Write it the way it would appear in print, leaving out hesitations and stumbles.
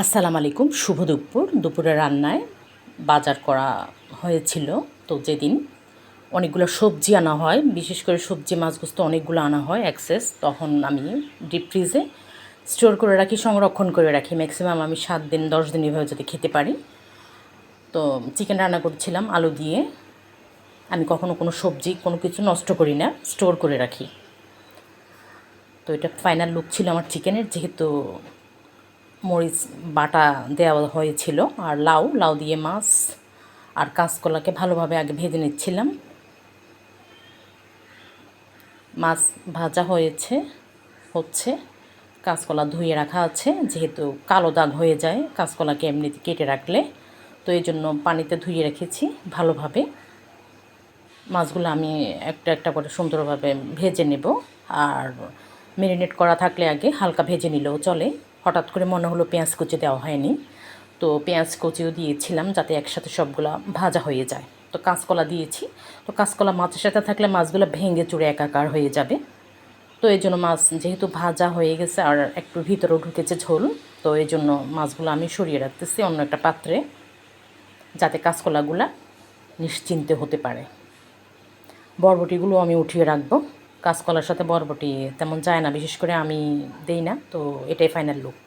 আসসালামু আলাইকুম, শুভ দুপুর। দুপুরে রান্নায় বাজার করা হয়েছিল। তো যেদিন অনেকগুলো সবজি আনা হয়, বিশেষ করে সবজি মাছগুলো তো অনেকগুলো আনা হয় এক্সেস, তখন আমি ডিপ ফ্রিজে স্টোর করে রাখি, সংরক্ষণ করে রাখি। ম্যাক্সিমাম আমি 7 দিন 10 দিন এভাবে যাতে খেতে পারি। তো চিকেন রান্না করছিলাম আলু দিয়ে। আমি কখনো কোনো সবজি কোনো কিছু নষ্ট করি না, স্টোর করে রাখি। তো এটা ফাইনাল লুক ছিল আমার চিকেনের, যেহেতু মরিচ বাটা দেওয়া হয়েছিল। আর লাউ দিয়ে মাছ আর কাঁচকলাকে ভালোভাবে আগে ভেজে নিচ্ছিলাম। মাছ ভাজা হচ্ছে কাঁচকলা ধুয়ে রাখা আছে, যেহেতু কালো দাগ হয়ে যায় কাঁচকলাকে এমনিতে কেটে রাখলে। তো এই জন্য পানিতে ধুয়ে রেখেছি ভালোভাবে। মাছগুলো আমি একটা একটা করে সুন্দরভাবে ভেজে নেব। আর ম্যারিনেট করা থাকলে আগে হালকা ভেজে নিলেও চলে। হঠাৎ করে মনে হলো পেঁয়াজ কুচি দেওয়া হয়নি, তো পেঁয়াজ কুচিও দিয়েছিলাম যাতে একসাথে সবগুলা ভাজা হয়ে যায়। তো কাঁচকলা দিয়েছি। তো কাঁচকলা মাছের সাথে থাকলে মাছগুলো ভেঙে চুরে একাকার হয়ে যাবে। তো এই জন্য মাছ যেহেতু ভাজা হয়ে গেছে আর একটু ভিতরেও ঢুকেছে ঝোল, তো এই জন্য মাছগুলো আমি সরিয়ে রাখতেছি অন্য একটা পাত্রে, যাতে কাঁচকলাগুলা নিশ্চিন্তে হতে পারে। বরবটিগুলো আমি উঠিয়ে রাখবো। কাঁচকলার সাথে বরবটি তেমন যায় না, বিশেষ করে আমি দেই না। তো এটাই ফাইনাল লুক।